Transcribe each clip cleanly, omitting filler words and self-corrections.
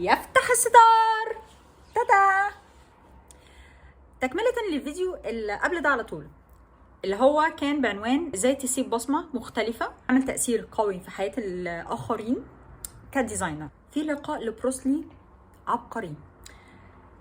يفتح الستار. تادا. تكملة للفيديو اللي قبل ده على طول، اللي هو كان بعنوان ازاي تسيب بصمة مختلفة عمل تأثير قوي في حياة الآخرين كديزاينر. في لقاء لبروسلي عبقري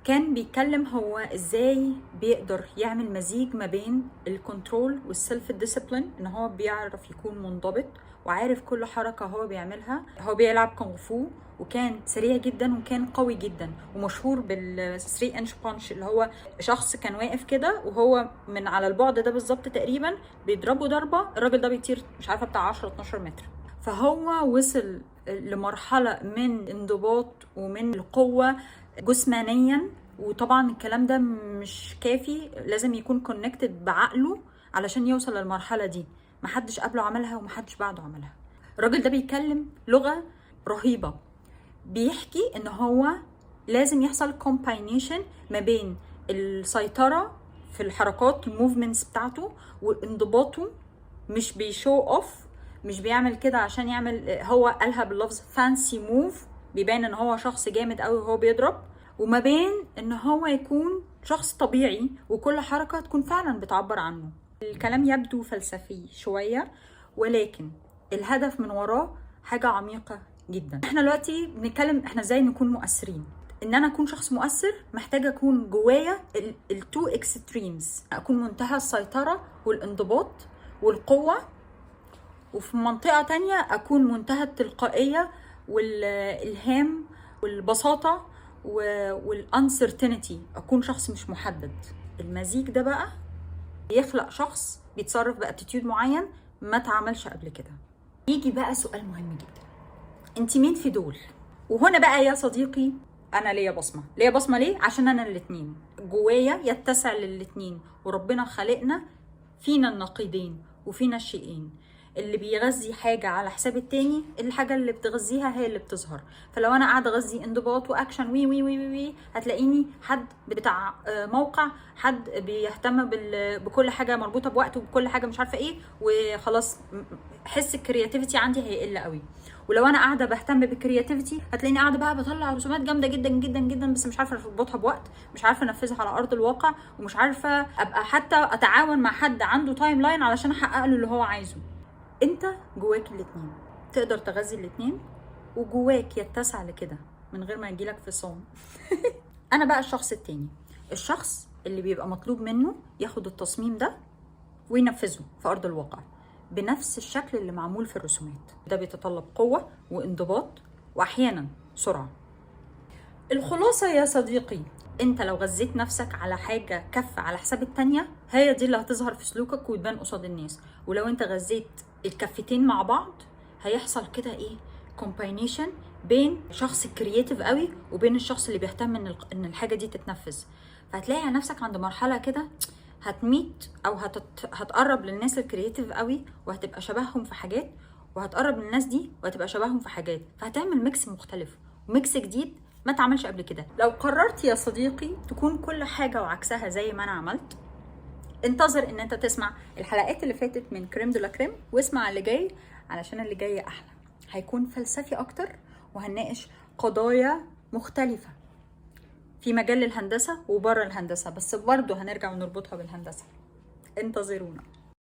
كان بيتكلم هو ازاي بيقدر يعمل مزيج ما بين الكنترول والسيلف ديسيبلين، ان هو بيعرف يكون منضبط وعارف كل حركة هو بيعملها. هو بيلعب كونغ فو وكان سريع جدا وكان قوي جدا ومشهور بال 3 انش بانش، اللي هو شخص كان واقف كده وهو من على البعد ده بالظبط تقريبا بيضربه ضربة الراجل ده بيطير مش عارفة بتاع 10 12 متر. فهو وصل لمرحلة من انضباط ومن القوة جسمانيا، وطبعا الكلام ده مش كافي، لازم يكون كونكتد بعقله علشان يوصل للمرحله دي. محدش قبله عملها ومحدش بعده عملها. الراجل ده بيتكلم لغه رهيبه، بيحكي ان هو لازم يحصل كومباينيشن ما بين السيطره في الحركات الموفمنتس بتاعته وانضباطه. مش بيشو اوف، مش بيعمل كده عشان يعمل، هو قالها باللفظ فانسي موف، بيبان ان هو شخص جامد قوي وهو بيضرب، وما بين ان هو يكون شخص طبيعي وكل حركة تكون فعلا بتعبر عنه. الكلام يبدو فلسفي شوية، ولكن الهدف من وراه حاجة عميقة جدا. احنا دلوقتي بنتكلم احنا ازاي نكون مؤثرين. ان انا اكون شخص مؤثر محتاجة اكون جوايا التو اكستريمز، اكون منتهى السيطرة والانضباط والقوة، وفي منطقة تانية أكون منتهى التلقائية والإلهام والبساطة والانسرتينتي، أكون شخص مش محدد. المزيج ده بقى بيخلق شخص بيتصرف باتيتيود معين ما اتعملش قبل كده. يجي بقى سؤال مهم جدا، انت مين في دول؟ وهنا بقى يا صديقي انا ليا بصمه. ليا بصمه ليه؟ عشان انا الاتنين جوايا يتسع للاتنين، وربنا خلقنا فينا النقيضين وفينا الشيئين. اللي بيغذي حاجة على حساب التاني، الحاجة اللي بتغذيها هي اللي بتظهر. فلو انا قاعدة اغذي انضباط واكشن وي وي وي وي, وي هتلاقيني حد بتاع موقع، حد بيهتم بكل حاجة مربوطة بوقت وبكل حاجة مش عارفة ايه، وخلاص حس الكرياتيفيتي عندي هيقل قوي. ولو انا قاعده بهتم بالكرياتيفيتي هتلاقيني قاعده بقى بطلع رسومات جامده جدا جدا جدا، بس مش عارفه اربطها بوقت، مش عارفه انفذها على ارض الواقع، ومش عارفه ابقى حتى اتعاون مع حد عنده تايم لاين علشان احقق له اللي هو عايزه. انت جواك الاتنين، تقدر تغذي الاتنين، وجواك يتسع لكده من غير ما يجيلك فصام. انا بقى الشخص التاني، الشخص اللي بيبقى مطلوب منه ياخد التصميم ده وينفذه في ارض الواقع بنفس الشكل اللي معمول في الرسومات. ده بيتطلب قوة وانضباط واحيانا سرعة. الخلاصة يا صديقي، انت لو غذيت نفسك على حاجة كف على حساب التانية، هي دي اللي هتظهر في سلوكك وتبان قصاد الناس. ولو انت غذيت الكفتين مع بعض هيحصل كده ايه، كومباينيشن بين شخص كرياتيف قوي وبين الشخص اللي بيهتم ان الحاجة دي تتنفذ. فهتلاقي نفسك عند مرحلة كده هتميت او هتقرب للناس الكرياتيف قوي وهتبقى شبههم في حاجات، وهتقرب للناس دي وهتبقى شبههم في حاجات، فهتعمل ميكس مختلف وميكس جديد ما اتعملش قبل كده. لو قررت يا صديقي تكون كل حاجة وعكسها زي ما انا عملت، انتظر ان انت تسمع الحلقات اللي فاتت من كريم دولا كريم، واسمع اللي جاي علشان اللي جاي احلى، هيكون فلسفي اكتر، وهنناقش قضايا مختلفة في مجال الهندسة وبره الهندسة، بس برضه هنرجع ونربطها بالهندسة. انتظرونا.